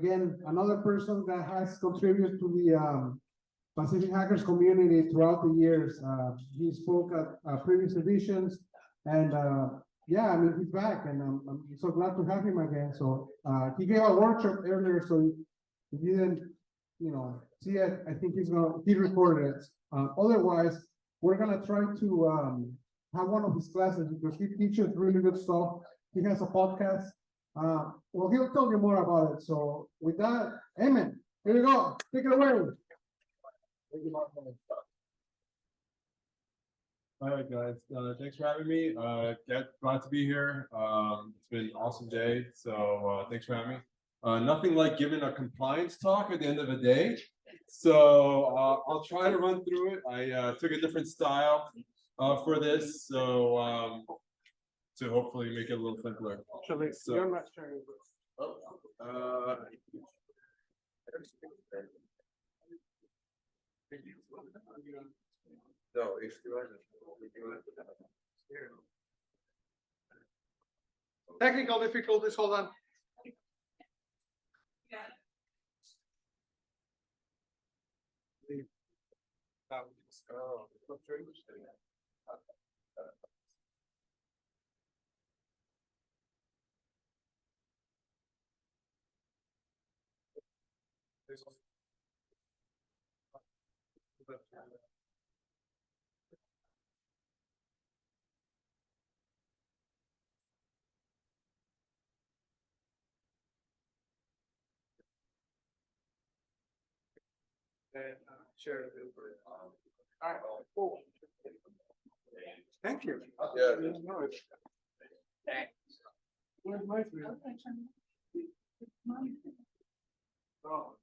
again, another person that has contributed to the Pacific Hackers community throughout the years. He spoke at previous editions, and yeah, I mean, he's back, and I'm so glad to have him again. So he gave a workshop earlier, so if you didn't, see it, I think he recorded it. Otherwise, we're gonna try to have one of his classes because he teaches really good stuff. He has a podcast. Well, he'll tell you more about it. So with that, Ayman, here you go. Take it away. Thank you, Mark. All right, guys. Thanks for having me. Glad to be here. It's been an awesome day. So thanks for having me. Nothing like giving a compliance talk at the end of the day. So I'll try to run through it. I took a different style for this, so to hopefully make it a little simpler. So, you're not sharing. No, if technical difficulties, hold on. And share it. All right, cool. Thank you. Yeah. Where's my screen? Oh.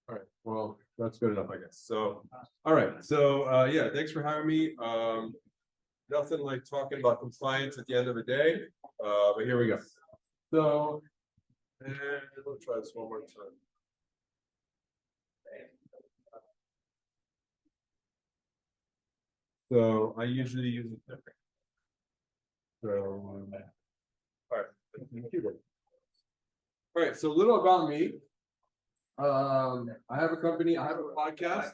All right, well, that's good enough, I guess. So, all right, so yeah, thanks for having me. Nothing like talking about compliance at the end of the day, but here we go. So, and we'll try this one more time. So I usually use it different. So, all right, all right. So a little about me. I have a company, I have a podcast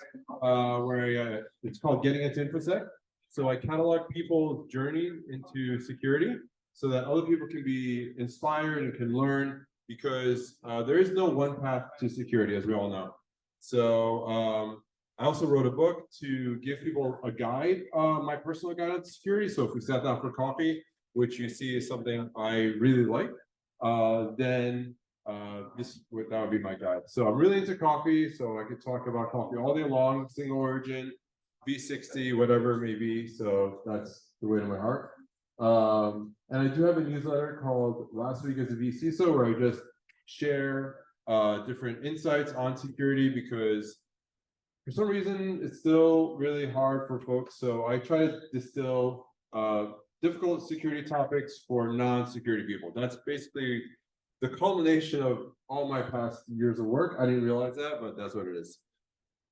where it's called Getting Into InfoSec. So I catalog people's journey into security so that other people can be inspired and can learn, because there is no one path to security, as we all know. So I also wrote a book to give people a guide, my personal guide on security. So if we sat down for coffee, which you see is something I really like, then that would be my guide. So I'm really into coffee, so I could talk about coffee all day long, single origin, V60, whatever it may be. So that's the way to my heart. And I do have a newsletter called Last Week as a VCISO, where I just share different insights on security, because for some reason it's still really hard for folks. So I try to distill difficult security topics for non-security people. That's basically the culmination of all my past years of work. I didn't realize that, but that's what it is.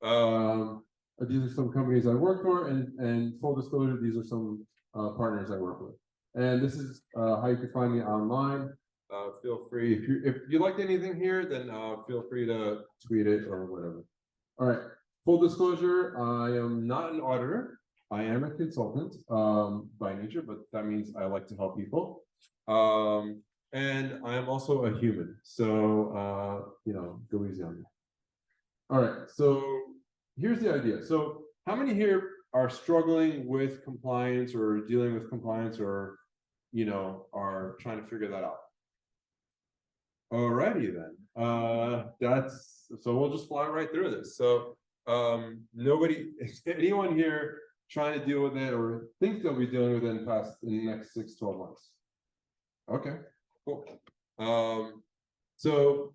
These are some companies I work for, and full disclosure, these are some partners I work with. And this is how you can find me online. Feel free, if you liked anything here, then feel free to tweet it or whatever. All right, full disclosure, I am not an auditor. I am a consultant by nature, but that means I like to help people. And I am also a human, so go easy on me. All right, so here's the idea. So how many here are struggling with compliance or dealing with compliance, or are trying to figure that out? Alrighty then. So we'll just fly right through this. So anyone here trying to deal with it or think they'll be dealing with it in the next 6-12 months? Okay, cool. So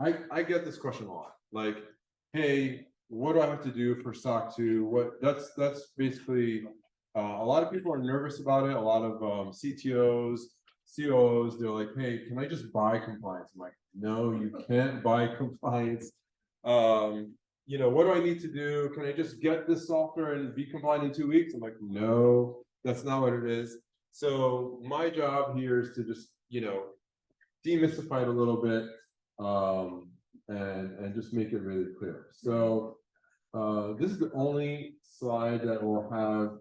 I get this question a lot, like, hey, what do I have to do for SOC 2? That's basically a lot of people are nervous about it. A lot of CTOs, COOs, they're like, hey, can I just buy compliance? I'm like, no, you can't buy compliance. You know, what do I need to do? Can I just get this software and be compliant in 2 weeks? I'm like, no, that's not what it is. So my job here is to just, you know, demystify it a little bit, and just make it really clear. So this is the only slide that will have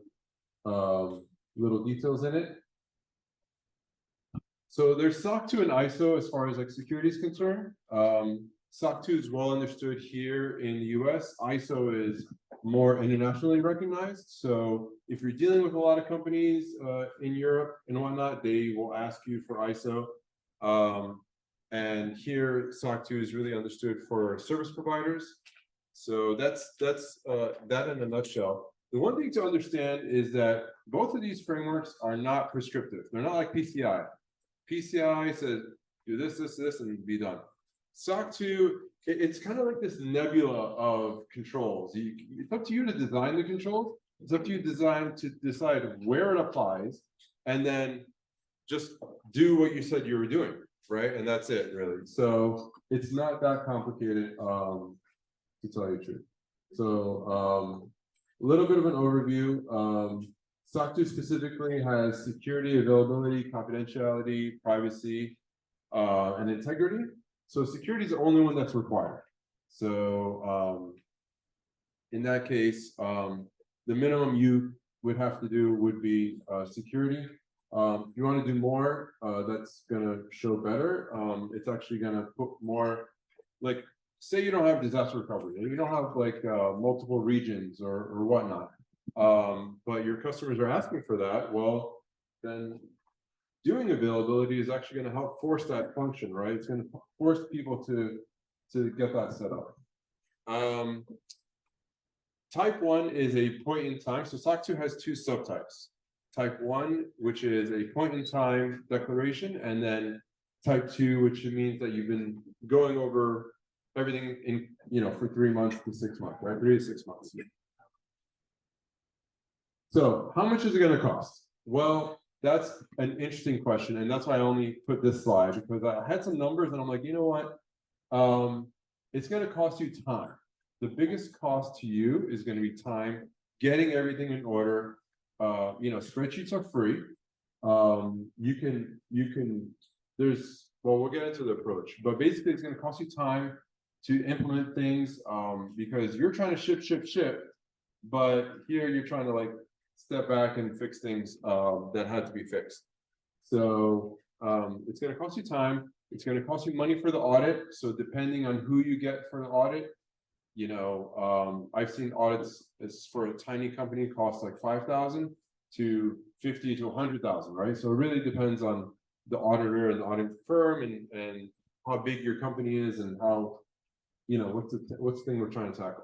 little details in it. So there's SOC 2 and ISO as far as like security is concerned. SOC 2 is well understood here in the US. ISO is more internationally recognized. So if you're dealing with a lot of companies in Europe and whatnot, they will ask you for ISO. And here SOC 2 is really understood for service providers. So that's that in a nutshell. The one thing to understand is that both of these frameworks are not prescriptive. They're not like PCI. PCI says do this, this, this, and be done. SOC 2, it's kind of like this nebula of controls. It's up to you to design the controls. It's up to you to decide where it applies, and then just do what you said you were doing, right? And that's it, really. So it's not that complicated, to tell you the truth. So a little bit of an overview. SOC 2 specifically has security, availability, confidentiality, privacy, and integrity. So security is the only one that's required. So in that case, the minimum you would have to do would be security. If you want to do more, that's going to show better. It's actually going to put more, like, say you don't have disaster recovery, and you don't have like multiple regions or whatnot, but your customers are asking for that. Well, then doing availability is actually going to help force that function, right? It's going to force people to get that set up. Type 1 is a point in time. So SOC 2 has two subtypes. Type 1, which is a point in time declaration, and then type 2, which means that you've been going over everything in, you know, for 3 months to 6 months, right? 3 to 6 months. So how much is it going to cost? Well, that's an interesting question, and that's why I only put this slide, because I had some numbers and I'm like, you know what? It's going to cost you time. The biggest cost to you is going to be time getting everything in order. You know, spreadsheets are free. You can, there's, well, we'll get into the approach, but basically it's going to cost you time to implement things, because you're trying to ship, but here you're trying to like step back and fix things that had to be fixed. So it's going to cost you time. It's going to cost you money for the audit. So depending on who you get for the audit, you know, I've seen audits as for a tiny company cost like 5,000 to 50 to 100,000, right? So it really depends on the auditor and the audit firm and how big your company is and how, you know, what's the thing we're trying to tackle.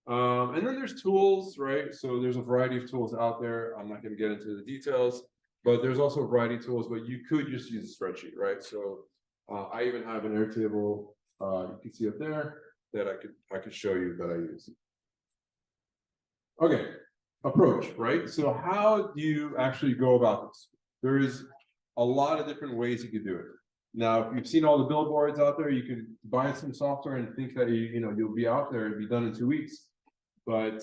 And then there's tools, right? So there's a variety of tools out there. I'm not going to get into the details, but there's also a variety of tools, but you could just use a spreadsheet, right? So I even have an Airtable, you can see up there, that I could show you that I use. Okay, approach, right? So how do you actually go about this? There is a lot of different ways you could do it. Now, if you've seen all the billboards out there, you can buy some software and think that you'll be out there and be done in 2 weeks. But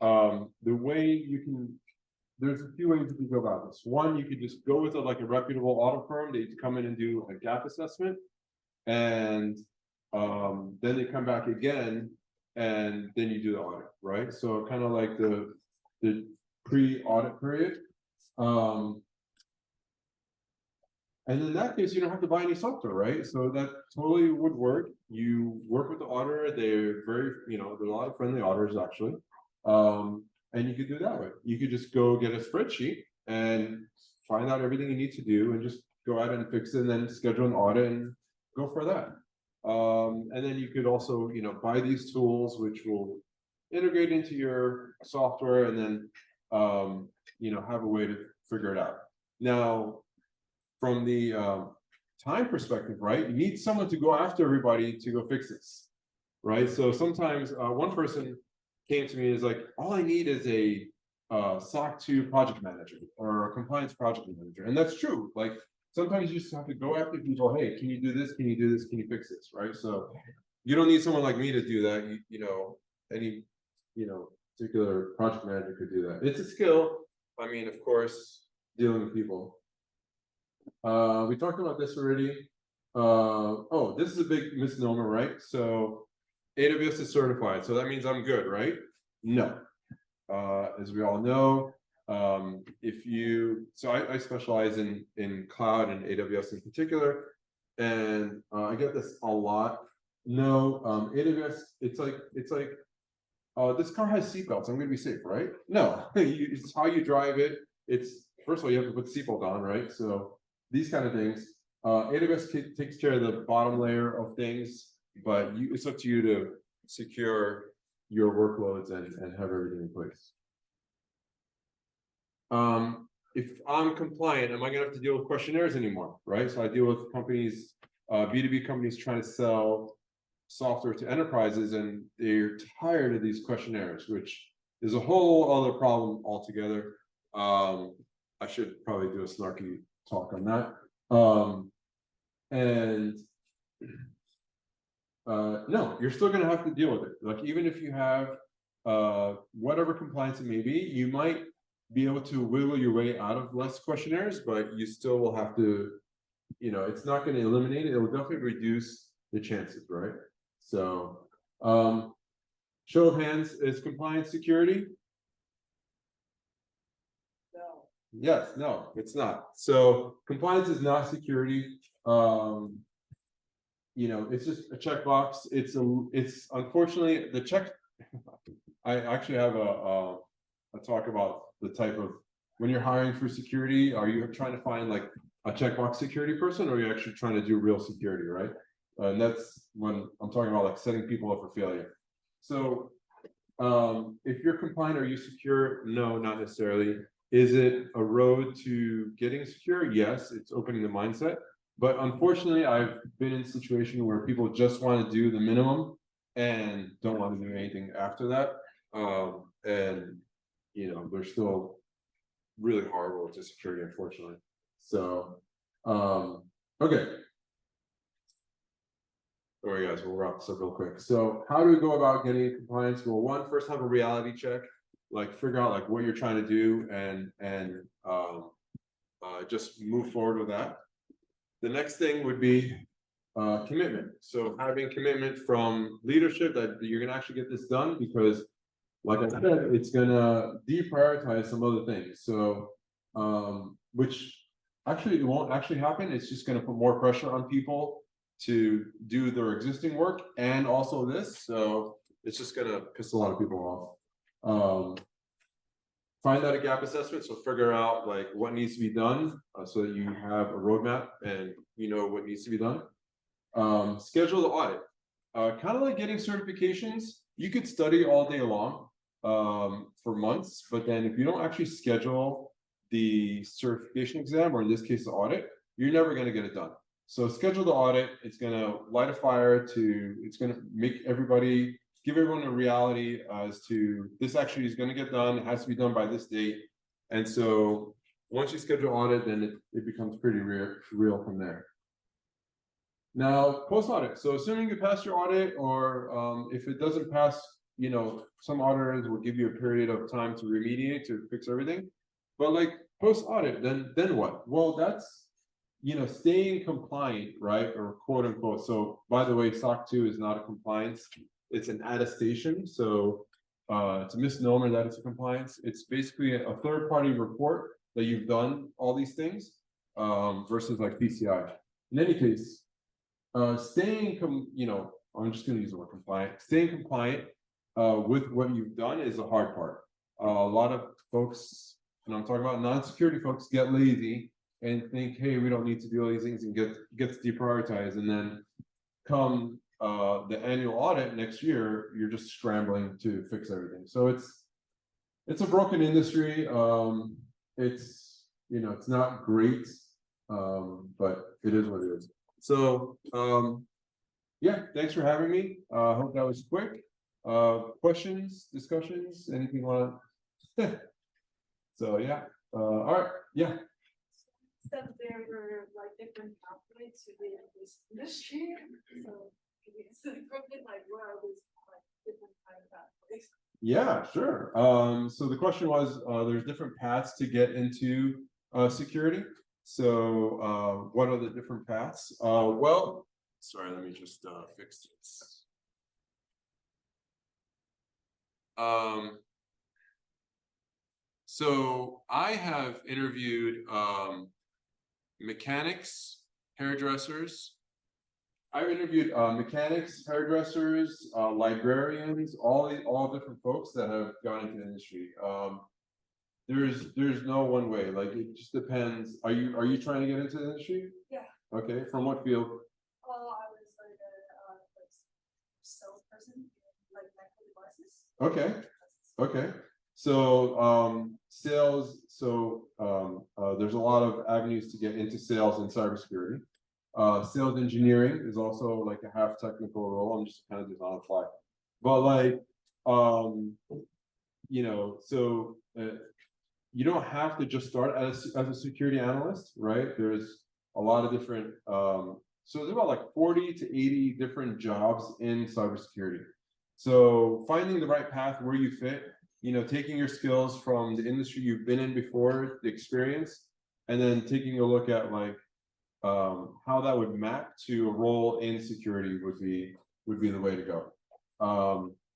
the way you can, there's a few ways you can go about this. One, you could just go with a reputable audit firm. They come in and do a gap assessment, and then they come back again, and then you do the audit, right? So kind of like the pre-audit period. And in that case, you don't have to buy any software, right? So that totally would work. You work with the auditor. They're very, there are a lot of friendly auditors actually. And you could do it that way. You could just go get a spreadsheet and find out everything you need to do and just go out and fix it and then schedule an audit and go for that. And then you could also, buy these tools, which will integrate into your software and then, have a way to figure it out. Now, from the time perspective, right? You need someone to go after everybody to go fix this, right? So sometimes one person came to me and is like, all I need is a SOC 2 project manager or a compliance project manager. And that's true. Like sometimes you just have to go after people. Hey, can you do this? Can you do this? Can you fix this? Right? So you don't need someone like me to do that. Any particular project manager could do that. It's a skill. I mean, of course, dealing with people. We talked about this already. Oh, this is a big misnomer, right? So AWS is certified, so that means I'm good, right? No. As we all know, I specialize in cloud and AWS in particular, and I get this a lot. No, AWS, it's like this car has seatbelts, I'm gonna be safe, right? No, it's how you drive it. It's first of all, you have to put the seatbelt on, right? So these kind of things. AWS takes care of the bottom layer of things, but it's up to you to secure your workloads and have everything in place. If I'm compliant, am I gonna have to deal with questionnaires anymore, right? So I deal with companies, B2B companies trying to sell software to enterprises, and they're tired of these questionnaires, which is a whole other problem altogether. I should probably do a snarky talk on that. No, you're still gonna have to deal with it. Like, even if you have whatever compliance it may be, you might be able to wiggle your way out of less questionnaires, but you still will have to, it's not going to eliminate it. It will definitely reduce the chances, right? So, show of hands, is compliance security? No. Yes, no, it's not. So compliance is not security. It's just a checkbox. It's unfortunately the check. I actually have a talk about the type of, when you're hiring for security, are you trying to find like a checkbox security person, or are you actually trying to do real security, right? And that's when I'm talking about like setting people up for failure. So if you're compliant, are you secure? No, not necessarily. Is it a road to getting secure? Yes, it's opening the mindset. But unfortunately, I've been in a situation where people just want to do the minimum and don't want to do anything after that. And they're still really horrible to security, unfortunately. So, okay. All right, guys, we'll wrap this up real quick. So how do we go about getting compliance? Well, first have a reality check, like figure out like what you're trying to do and just move forward with that. The next thing would be commitment. So having commitment from leadership that you're gonna actually get this done, because like I said, it's gonna deprioritize some other things. So, which actually it won't actually happen. It's just gonna put more pressure on people to do their existing work and also this. So it's just gonna piss a lot of people off. Find out a gap assessment. So figure out like what needs to be done so that you have a roadmap and what needs to be done. Schedule the audit. Kind of like getting certifications. You could study all day long for months, but then if you don't actually schedule the certification exam, or in this case the audit, you're never going to get it done. So schedule the audit. It's going to light a fire it's going to give everyone a reality as to this actually is going to get done. It has to be done by this date. And so once you schedule audit, then it becomes pretty real from there. Now, post-audit. So assuming you pass your audit, or if it doesn't pass, some auditors will give you a period of time to remediate, to fix everything. But like post-audit, then what? Well, that's, staying compliant, right? Or quote unquote. So by the way, SOC 2 is not a compliance. It's an attestation. So it's a misnomer that it's a compliance. It's basically a third-party report that you've done all these things versus like PCI. In any case, I'm just going to use the word compliant. Staying compliant with what you've done is the hard part. A lot of folks, and I'm talking about non-security folks, get lazy and think, hey, we don't need to do all these things, and gets deprioritized. And then come the annual audit next year, you're just scrambling to fix everything. So it's a broken industry. It's not great, but it is what it is. So yeah, thanks for having me. Hope that was quick. Questions, discussions, anything you want? So yeah. All right. Yeah. said there were like different pathways to be in this industry. So it's probably like what are these like different kind of pathways? Yeah, sure. So the question was, there's different paths to get into security. So what are the different paths? Well, sorry, let me just fix this. So I have interviewed mechanics, hairdressers. I've interviewed mechanics, hairdressers, librarians, all different folks that have gone into the industry. There's no one way. Like it just depends. Are you trying to get into the industry? Yeah. Okay. From what field? Oh, I was like a salesperson, like medical devices. Okay. Okay. So sales. So there's a lot of avenues to get into sales and cybersecurity. Sales engineering is also like a half technical role. I'm just kind of just on the fly, but like, you know, so you don't have to just start as a security analyst, right? There's a lot of different, so there's about like 40 to 80 different jobs in cybersecurity. So finding the right path where you fit, you know, taking your skills from the industry you've been in before, the experience, and then taking a look at like, how that would map to a role in security would be the way to go.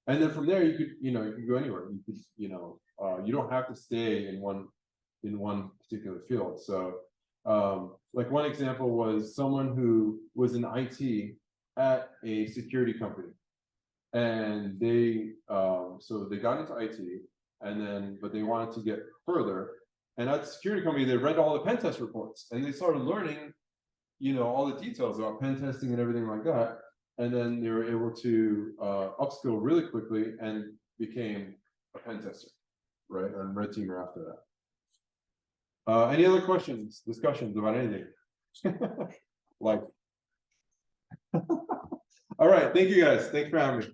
And then from there you could go anywhere. You could, you don't have to stay in one particular field. So like one example was someone who was in IT at a security company, and they so they got into IT, and then but they wanted to get further, and at the security company they read all the pen test reports, and they started learning all the details about pen testing and everything like that. And then they were able to upskill really quickly and became a pen tester, right? And red teamer after that. Any other questions, discussions about anything? Like, all right, thank you guys. Thanks for having me.